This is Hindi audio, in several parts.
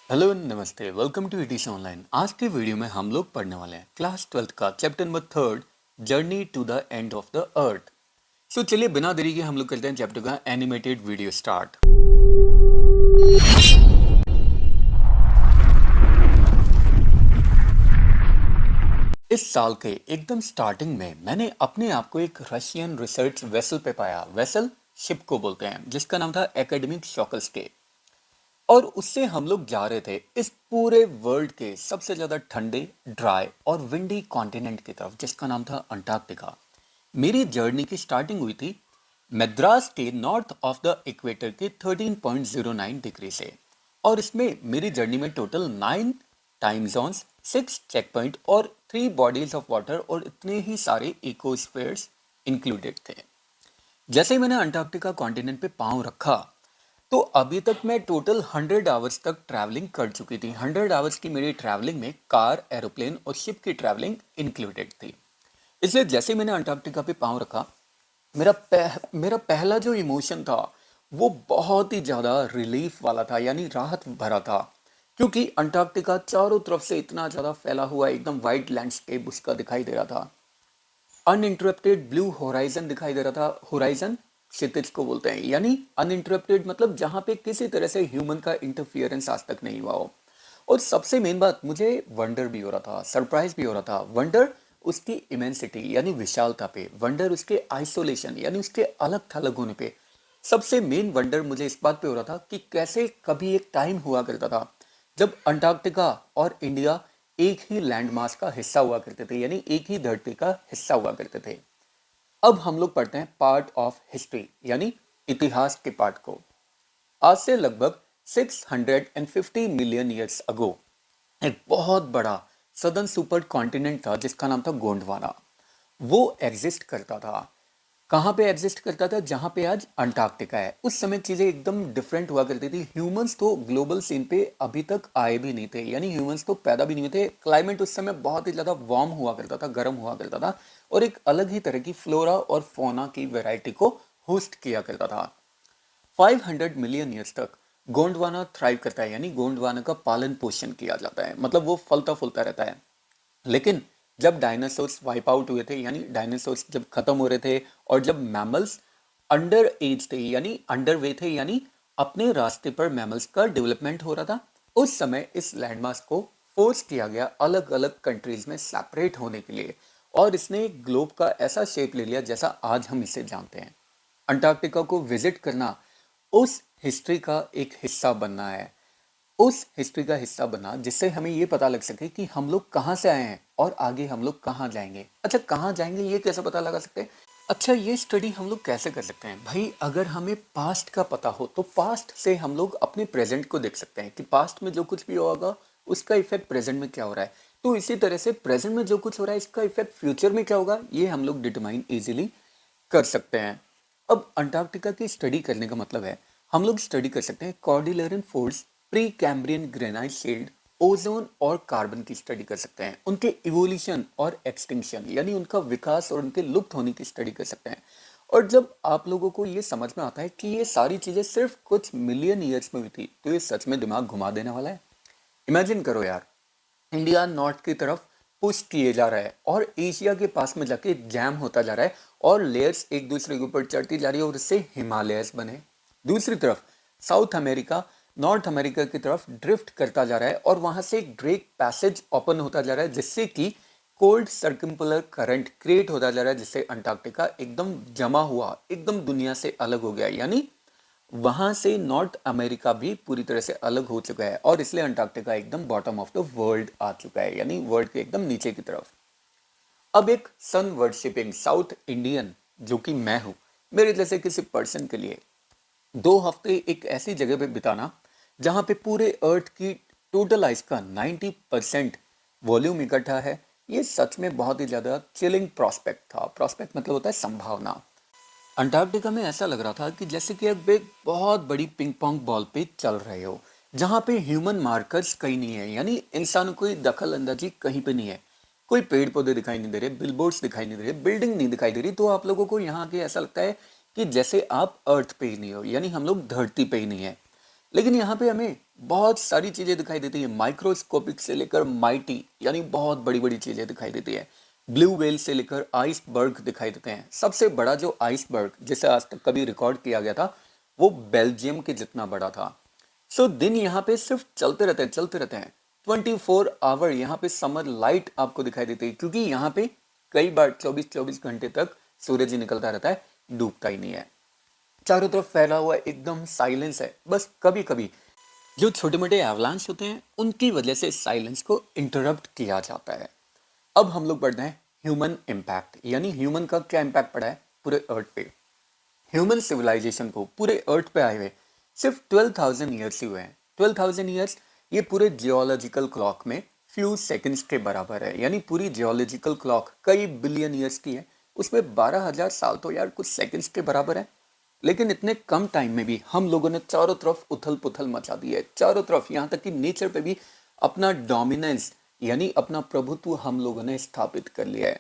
हेलो नमस्ते, वेलकम टू ईटीसी ऑनलाइन। आज के वीडियो में हम लोग पढ़ने वाले हैं क्लास 12th का chapter number 3, journey to the end of the earth. So चलिए बिना देरी के हम लोग करते हैं चैप्टर का एनिमेटेड वीडियो स्टार्ट। इस साल के एकदम स्टार्टिंग में मैंने अपने आप को एक रशियन रिसर्च वेसल पे पाया। वेसल शिप को बोलते हैं, जिसका नाम था एकेडमिक शॉकल्सके। और उससे हम लोग जा रहे थे इस पूरे वर्ल्ड के सबसे ज्यादा ठंडे, ड्राई और विंडी कॉन्टिनेंट की तरफ, जिसका नाम था अंटार्कटिका। मेरी जर्नी की स्टार्टिंग हुई थी मद्रास के नॉर्थ ऑफ द इक्वेटर के 13.09 डिग्री से। और इसमें मेरी जर्नी में total 9 time zones, 6 check point और 3 बॉडीज ऑफ वाटर और इतने ही सारे इकोस्फीयर्स इंक्लूडेड थे। जैसे ही मैंने अंटार्कटिका कॉन्टिनेंट पे पांव रखा तो अभी तक मैं टोटल 100 आवर्स तक ट्रैवलिंग कर चुकी थी। 100 आवर्स की मेरी ट्रैवलिंग में कार, एरोप्लेन और शिप की ट्रैवलिंग इंक्लूडेड थी। इसलिए जैसे मैंने अंटार्कटिका पे पांव रखा, मेरा पहला जो इमोशन था वो बहुत ही ज़्यादा रिलीफ वाला था, यानी राहत भरा था। क्योंकि अंटार्कटिका चारों तरफ से इतना ज़्यादा फैला हुआ एकदम वाइड लैंडस्केप उसका दिखाई दे रहा था। अनइंटरप्टेड ब्लू होराइजन दिखाई दे रहा था। होराइजन क्षितिज को बोलते हैं, यानी अनइंटरप्टेड मतलब जहां पे किसी तरह से ह्यूमन का इंटरफियरेंस आज तक नहीं हुआ हो। और सबसे मेन बात, मुझे वंडर भी हो रहा था, सरप्राइज भी हो रहा था। वंडर उसकी इमेंसिटी यानी विशालता पे, वंडर उसके आइसोलेशन यानी उसके अलग थलग होने पे। सबसे मेन वंडर मुझे इस बात पे हो रहा था कि कैसे कभी एक टाइम हुआ करता था जब अंटार्कटिका और इंडिया एक ही लैंड मास का हिस्सा हुआ करते थे, यानी एक ही धरती का हिस्सा हुआ करते थे। अब हम लोग पढ़ते हैं पार्ट ऑफ हिस्ट्री यानी इतिहास के पार्ट को। आज से लगभग 650 मिलियन ईयर्स अगो एक बहुत बड़ा सदर्न सुपर कॉन्टिनेंट था जिसका नाम था गोंडवाना। वो एग्जिस्ट करता था। कहाँ पे एग्जिस्ट करता था? जहाँ पे आज अंटार्कटिका है। उस समय चीजें एकदम डिफरेंट हुआ करती थी। ह्यूमंस तो ग्लोबल सीन पे अभी तक आए भी नहीं थे, यानी ह्यूमंस तो पैदा भी नहीं हुए थे। क्लाइमेट उस समय बहुत ही ज्यादा वार्म हुआ करता था, गर्म हुआ करता था, और एक अलग ही तरह की फ्लोरा और फोना की वैरायटी को होस्ट किया करता था। 500 मिलियन ईयर्स तक गोंडवाना थ्राइव करता है, यानी गोंडवाना का पालन पोषण किया जाता है, मतलब वो फलता फूलता रहता है। लेकिन जब डायनासोर्स वाइप आउट हुए थे, यानी डायनासोर्स जब खत्म हो रहे थे और जब मैमल्स अंडर एज थे यानी अंडर वे थे, यानी अपने रास्ते पर मैमल्स का डेवलपमेंट हो रहा था, उस समय इस लैंडमास को फोर्स किया गया अलग अलग कंट्रीज में सेपरेट होने के लिए। और इसने ग्लोब का ऐसा शेप ले लिया जैसा आज हम इसे जानते हैं। अंटार्कटिका को विजिट करना उस हिस्ट्री का एक हिस्सा बनना है। उस हिस्ट्री का हिस्सा बना जिससे हमें ये पता लग सके कि हम लोग कहाँ से आए हैं और आगे हम लोग कहाँ जाएंगे। अच्छा, कहाँ जाएंगे ये कैसे पता लगा सकते हैं? अच्छा, ये स्टडी हम लोग कैसे कर सकते हैं भाई? अगर हमें पास्ट का पता हो तो पास्ट से हम लोग अपने प्रेजेंट को देख सकते हैं कि पास्ट में जो कुछ भी होगा उसका इफेक्ट प्रेजेंट में क्या हो रहा है। तो इसी तरह से प्रेजेंट में जो कुछ हो रहा है इसका इफेक्ट फ्यूचर में क्या होगा, ये हम लोग डिटरमाइन इजीली कर सकते हैं। अब अंटार्कटिका की स्टडी करने का मतलब है हम लोग स्टडी कर सकते हैं cordilleran folds, pre Cambrian granite shield, ozone और कार्बन की स्टडी कर सकते हैं। उनके इवोल्यूशन और एक्सटिंक्शन यानी उनका विकास और उनके लुप्त होने की स्टडी कर सकते हैं। और जब आप लोगों को ये समझ में आता है कि ये सारी चीजें सिर्फ कुछ मिलियन ईयर्स में हुई थी, तो ये सच में दिमाग घुमा देने वाला है। इमेजिन करो यार, इंडिया नॉर्थ की तरफ पुश किए जा रहा है और एशिया के पास में जाके जैम होता जा रहा है और लेयर्स एक दूसरे के ऊपर चढ़ती जा रही है और इससे हिमालयस बने। दूसरी तरफ साउथ अमेरिका नॉर्थ अमेरिका की तरफ ड्रिफ्ट करता जा रहा है और वहां से एक ड्रेक पैसेज ओपन होता जा रहा है जिससे कि कोल्ड सर्कम्पोलर करंट क्रिएट होता जा रहा है, जिससे अंटार्कटिका एकदम जमा हुआ, एकदम दुनिया से अलग हो गया, यानी वहां से नॉर्थ अमेरिका भी पूरी तरह से अलग हो चुका है और इसलिए अंटार्कटिका एकदम बॉटम ऑफ द वर्ल्ड आ चुका है, यानी वर्ल्ड के एकदम नीचे की तरफ। अब एक सन वर्शिपिंग साउथ इंडियन जो कि मैं हूं, मेरे जैसे किसी पर्सन के लिए 2 हफ्ते एक ऐसी जगह पे बिताना जहां पे पूरे अर्थ की टोटल आइस का 90% वॉल्यूम इकट्ठा है, ये सच में बहुत ही ज्यादा चिलिंग प्रॉस्पेक्ट था। प्रॉस्पेक्ट मतलब होता है संभावना। अंटार्कटिका में ऐसा लग रहा था कि जैसे कि अब एक बहुत बड़ी पिंग पोंग बॉल पे चल रहे हो, जहां पे ह्यूमन मार्कर्स कहीं नहीं है, यानी इंसान कोई दखल अंदाजी कहीं पे नहीं है। कोई पेड़ पौधे दिखाई नहीं दे रहे, बिलबोर्ड्स दिखाई नहीं दे रहे, बिल्डिंग नहीं दिखाई दे रही। तो आप लोगों को यहाँ के ऐसा लगता है कि जैसे आप अर्थ पे ही नहीं हो, यानी हम लोग धरती पे ही नहीं है। लेकिन यहाँ पे हमें बहुत सारी चीजें दिखाई देती है, माइक्रोस्कोपिक से लेकर माइटी यानी बहुत बड़ी बड़ी चीजें दिखाई देती है। ब्लू व्हेल से लेकर आइसबर्ग दिखाई देते हैं। सबसे बड़ा जो आइसबर्ग जिसे आज तक कभी रिकॉर्ड किया गया था वो बेल्जियम के जितना बड़ा था। सो दिन यहाँ पे सिर्फ चलते रहते हैं 24 आवर। यहाँ पे समर लाइट आपको दिखाई देती है क्योंकि यहाँ पे कई बार 24-24 घंटे तक सूरज ही निकलता रहता है, डूबता ही नहीं है। चारों तरफ फैला हुआ एकदम साइलेंस है। बस कभी कभी जो छोटे मोटे एवलांच होते हैं उनकी वजह से साइलेंस को इंटरप्ट किया जाता है। अब हम लोग बढ़ते हैं ह्यूमन इम्पैक्ट, यानी ह्यूमन का क्या इम्पैक्ट पड़ा है पूरे अर्थ पे। ह्यूमन सिविलाइजेशन को पूरे अर्थ पे आए हुए सिर्फ 12,000 ईयर्स ही हुए हैं। 12,000 ईयर्स ये पूरे जियोलॉजिकल क्लॉक में फ्यू सेकंड्स के बराबर है। यानी पूरी जियोलॉजिकल क्लॉक कई बिलियन ईयर्स की है, उसमें 12,000 साल तो यार कुछ सेकंड्स के बराबर है। लेकिन इतने कम टाइम में भी हम लोगों ने चारों तरफ उथल पुथल मचा दी है। चारों तरफ यहाँ तक कि नेचर पे भी अपना डोमिनेंस यानी अपना प्रभुत्व हम लोगों ने स्थापित कर लिया है।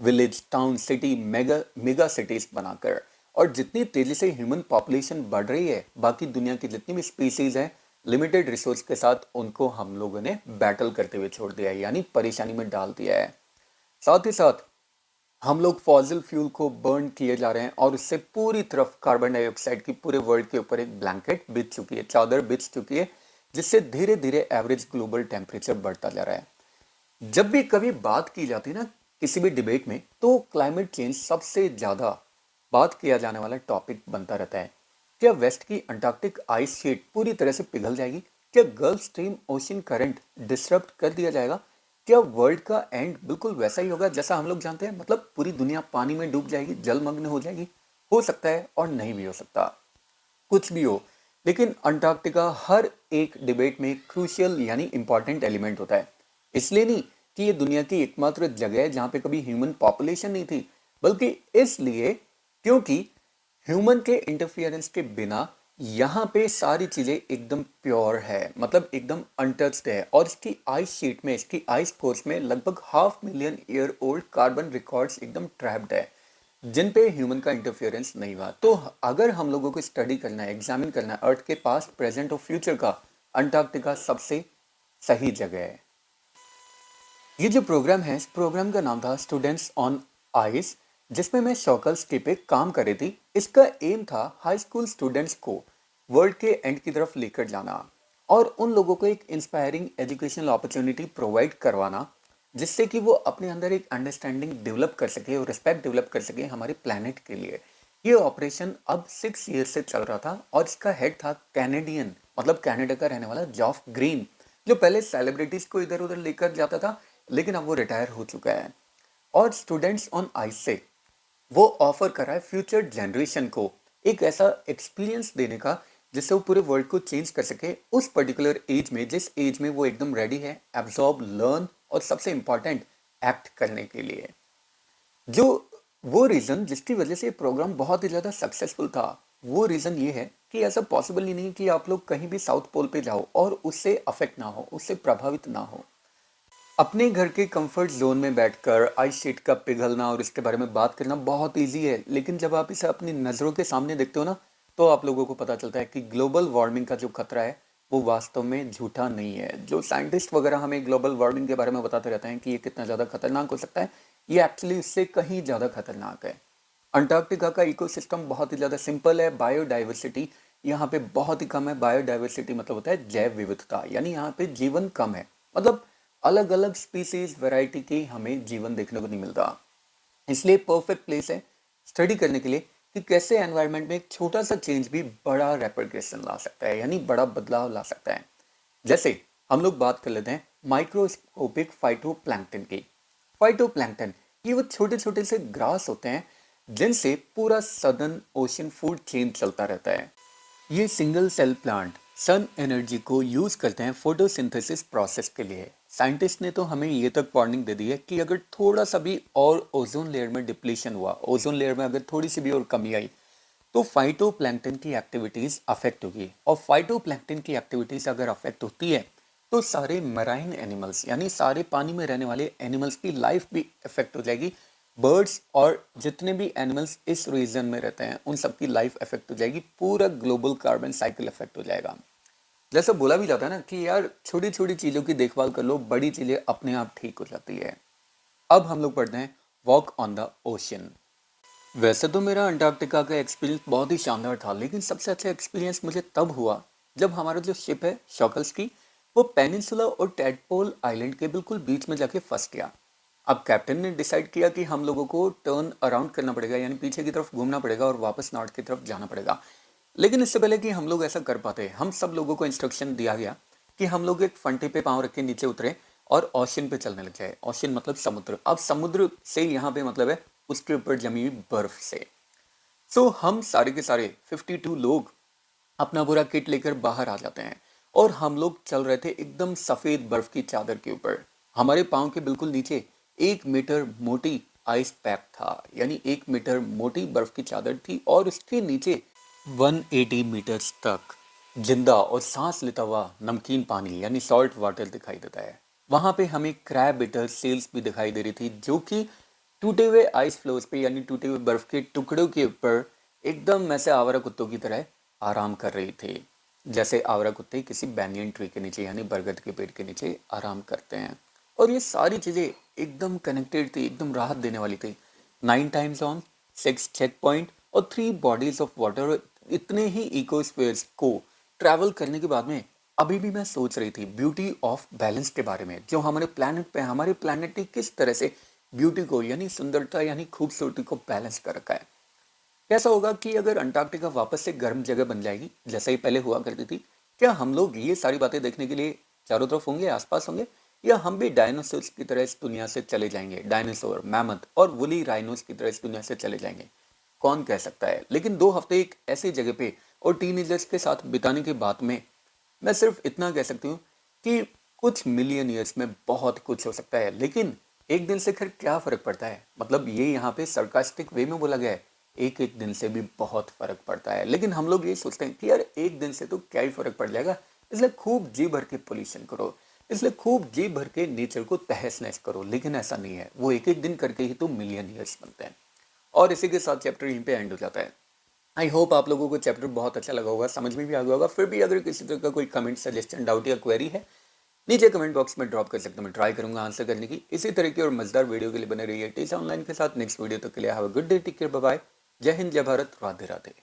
Village, town, city, mega mega cities बनाकर। और जितनी तेजी से ह्यूमन पॉपुलेशन बढ़ रही है, बाकी दुनिया की जितनी भी स्पीसीज हैं लिमिटेड रिसोर्स के साथ उनको हम लोगों ने बैटल करते हुए छोड़ दिया है, यानी परेशानी में डाल दिया है। साथ ही साथ हम लोग फॉसिल फ्यूल को बर्न किए जा रहे हैं और उससे पूरी तरफ कार्बन डाइऑक्साइड की पूरे वर्ल्ड के ऊपर एक ब्लैंकेट बिछ चुकी है, चादर बिछ चुकी है, जिससे धीरे धीरे एवरेज ग्लोबल टेम्परेचर बढ़ता जा रहा है। जब भी कभी बात की जाती है ना किसी भी डिबेट में, तो क्लाइमेट चेंज सबसे ज्यादा बात किया जाने वाला टॉपिक बनता रहता है। क्या वेस्ट की अंटार्कटिक आइस शीट पूरी तरह से पिघल जाएगी? क्या gulf stream ocean current disrupt कर दिया जाएगा? क्या वर्ल्ड का एंड बिल्कुल वैसा ही होगा जैसा हम लोग जानते हैं, मतलब पूरी दुनिया पानी में डूब जाएगी, जलमग्न हो जाएगी? हो सकता है और नहीं भी हो सकता, कुछ भी हो। लेकिन अंटार्कटिका हर एक डिबेट में क्रूशियल यानी इंपॉर्टेंट एलिमेंट होता है। इसलिए नहीं कि ये दुनिया की एकमात्र जगह है जहां पे कभी ह्यूमन पॉपुलेशन नहीं थी, बल्कि इसलिए क्योंकि ह्यूमन के इंटरफियरेंस के बिना यहाँ पे सारी चीजें एकदम प्योर है, मतलब एकदम अनटच्ड है। और इसकी आइस शीट में, इसकी आइस कोर्स में लगभग 500,000 ईयर ओल्ड कार्बन रिकॉर्ड्स एकदम ट्रैप्ड है, जिन पे ह्यूमन का इंटरफियरेंस नहीं हुआ। तो अगर हम लोगों को स्टडी करना है, एग्जामिन करना है अर्थ के पास्ट, प्रेजेंट और फ्यूचर का, अंटार्कटिका सबसे सही जगह है। ये जो प्रोग्राम है, इस प्रोग्राम का नाम था स्टूडेंट्स ऑन आइस, जिसमें मैं शॉकल स्टे पे काम कर रही थी। इसका एम था हाई स्कूल स्टूडेंट्स को वर्ल्ड के एंड की तरफ लेकर जाना और उन लोगों को एक इंस्पायरिंग एजुकेशनल अपॉर्चुनिटी प्रोवाइड करवाना, जिससे कि वो अपने अंदर एक अंडरस्टैंडिंग डेवलप कर सके और रिस्पेक्ट डेवलप कर सके हमारे प्लानट के लिए। ये ऑपरेशन अब 6 ईयर से चल रहा था और इसका हेड था कैनेडियन, मतलब कनाडा का रहने वाला जॉफ ग्रीन, जो पहले सेलिब्रिटीज को इधर उधर लेकर जाता था, लेकिन अब वो रिटायर हो चुका है। और स्टूडेंट्स ऑन आइस से वो ऑफर कर रहा है फ्यूचर जनरेशन को एक ऐसा एक्सपीरियंस देने का जिससे वो पूरे वर्ल्ड को चेंज कर सके उस पर्टिकुलर एज में, जिस एज में वो एकदम रेडी है एब्जॉर्ब, लर्न और सबसे इंपॉर्टेंट एक्ट करने के लिए। जो वो रीज़न जिसकी वजह से ये प्रोग्राम बहुत ही ज़्यादा सक्सेसफुल था, वो रीज़न ये है कि ऐसा पॉसिबल ही नहीं कि आप लोग कहीं भी साउथ पोल पे जाओ और उससे अफेक्ट ना हो, उससे प्रभावित ना हो। अपने घर के कंफर्ट जोन में बैठकर आइस शीट का पिघलना और इसके बारे में बात करना बहुत इजी है, लेकिन जब आप इसे अपनी नज़रों के सामने देखते हो ना, तो आप लोगों को पता चलता है कि ग्लोबल वार्मिंग का जो खतरा है वो वास्तव में झूठा नहीं है। जो साइंटिस्ट वगैरह हमें ग्लोबल वार्मिंग के बारे में बताते रहते हैं कि ये कितना ज़्यादा खतरनाक हो सकता है, ये एक्चुअली इससे कहीं ज़्यादा खतरनाक है। अंटार्कटिका का इकोसिस्टम बहुत ही ज़्यादा सिंपल है। बायोडाइवर्सिटी यहाँ पे बहुत ही कम है। बायोडाइवर्सिटी मतलब होता है जैव विविधता, यानी यहाँ पे जीवन कम है, मतलब अलग अलग स्पीसीज वैरायटी के हमें जीवन देखने को नहीं मिलता। इसलिए परफेक्ट प्लेस है स्टडी करने के लिए कि कैसे एनवायरनमेंट में एक छोटा सा चेंज भी बड़ा रेपरकशन ला सकता है, यानी बड़ा बदलाव ला सकता है। जैसे हम लोग बात कर लेते हैं माइक्रोस्कोपिक फाइटोप्लैंक्टन की। फाइटोप्लैंक्टन ये वो छोटे छोटे से ग्रास होते हैं जिनसे पूरा सदर्न ओशन फूड चेन चलता रहता है। ये single cell plant sun energy को यूज करते हैं फोटोसिंथेसिस प्रोसेस के लिए। साइंटिस्ट ने तो हमें ये तक वार्निंग दे दी है कि अगर थोड़ा सा भी और ओजोन लेयर में डिप्लीशन हुआ, ओजोन लेयर में अगर थोड़ी सी भी और कमी आई, तो फाइटोप्लैंक्टन की एक्टिविटीज अफेक्ट होगी। और फाइटोप्लैंक्टन की एक्टिविटीज अगर अफेक्ट होती है तो सारे मराइन एनिमल्स यानी सारे पानी में रहने वाले एनिमल्स की लाइफ भी अफेक्ट हो जाएगी। बर्ड्स और जितने भी एनिमल्स इस रीजन में रहते हैं उन सबकी लाइफ अफेक्ट हो जाएगी। पूरा ग्लोबल कार्बन साइकिल अफेक्ट हो जाएगा। जैसा बोला भी जाता है ना कि यार छोटी छोटी चीजों की देखभाल कर लो, बड़ी चीजें अपने आप ठीक हो जाती है। अब हम लोग पढ़ते हैं वॉक ऑन द ओशन। वैसे तो मेरा अंटार्कटिका का एक्सपीरियंस बहुत ही शानदार था, लेकिन सबसे अच्छा एक्सपीरियंस मुझे तब हुआ जब हमारा जो शिप है शॉकल्स की, वो पेनिनसुला और टैडपोल आइलैंड के बिल्कुल बीच में जाके फंस गया। अब कैप्टन ने डिसाइड किया कि हम लोगों को टर्न अराउंड करना पड़ेगा, यानी पीछे की तरफ घूमना पड़ेगा और वापस नॉर्थ की तरफ जाना पड़ेगा। लेकिन इससे पहले कि हम लोग ऐसा कर पाते, हम सब लोगों को इंस्ट्रक्शन दिया गया कि हम लोग एक फंटे पे पांव रख के नीचे उतरे और ओशन पे चलने लग जाए। ओशन मतलब समुद्र। अब समुद्र से यहाँ पे मतलब है उसके ऊपर जमी हुई बर्फ से। सो हम सारे के सारे 52 लोग अपना पूरा किट लेकर बाहर आ जाते हैं और हम लोग चल रहे थे एकदम सफेद बर्फ की चादर के ऊपर। हमारे पांव के बिल्कुल नीचे 1 मीटर मोटी आइस पैक था, यानी 1 मीटर मोटी बर्फ की चादर थी और उसके नीचे 180 मीटर्स तक जिंदा और सांस लेता हुआ नमकीन पानी यानी सॉल्ट वाटर दिखाई देता है। वहां पे हमें क्रैब बिटर सेल्स भी दिखाई दे रही थी, जो कि टूटे हुए आइस फ्लोज पे यानी टूटे हुए बर्फ के टुकड़ों के ऊपर एकदम ऐसे आवारा कुत्तों की तरह आराम कर रही थी, जैसे आवारा कुत्ते किसी बैनियन ट्री के नीचे यानी बरगद के पेड़ के नीचे आराम करते हैं। और ये सारी चीजें एकदम कनेक्टेड थी, एकदम राहत देने वाली थी। 9 टाइम्स ऑन, 6 चेक पॉइंट और 3 बॉडीज ऑफ वाटर, इतने ही इकोस्फीयर्स को ट्रैवल करने के बाद में अभी भी मैं सोच रही थी ब्यूटी ऑफ बैलेंस के बारे में, जो हमारे प्लानट पे हमारे प्लानट ने किस तरह से ब्यूटी को यानी सुंदरता यानी खूबसूरती को बैलेंस कर रखा है। कैसा होगा कि अगर अंटार्कटिका वापस से गर्म जगह बन जाएगी जैसे ही पहले हुआ करती थी, क्या हम लोग ये सारी बातें देखने के लिए चारों तरफ होंगे, आसपास होंगे, या हम भी डायनासोर्स की तरह इस दुनिया से चले जाएंगे, डायनासोर, मैमथ और वुली राइनोस की तरह इस दुनिया से चले जाएंगे? कौन कह सकता है। लेकिन 2 हफ्ते एक ऐसी जगह पे और टीनेजर्स के साथ बिताने के बाद में मैं सिर्फ इतना कह सकती हूँ कि कुछ मिलियन ईयर्स में बहुत कुछ हो सकता है, लेकिन एक दिन से खैर क्या फर्क पड़ता है। मतलब ये यहाँ पे सरकास्टिक वे में बोला गया है, एक एक दिन से भी बहुत फर्क पड़ता है। लेकिन हम लोग ये सोचते हैं कि यार एक दिन से तो क्या ही फर्क पड़ जाएगा, इसलिए खूब जी भर के पोल्यूशन करो, इसलिए खूब जी भर के नेचर को तहस नहस करो। लेकिन ऐसा नहीं है, वो एक एक दिन करके ही तो मिलियन ईयर्स बनते हैं। और इसी के साथ चैप्टर यहीं पे एंड हो जाता है। आई होप आप लोगों को चैप्टर बहुत अच्छा लगा होगा, समझ में भी आ गया होगा। फिर भी अगर किसी तरह का कोई कमेंट, सजेशन, डाउट या क्वेरी है, नीचे कमेंट बॉक्स में ड्रॉप कर सकते हैं। मैं ट्राई करूंगा आंसर करने की। इसी तरह की और मजेदार वीडियो के लिए बने रहिए टीचा ऑनलाइन के साथ। नेक्स्ट वीडियो तक के लिए have a good day, take care, bye bye. जय हिंद, जय भारत, राधे राधे।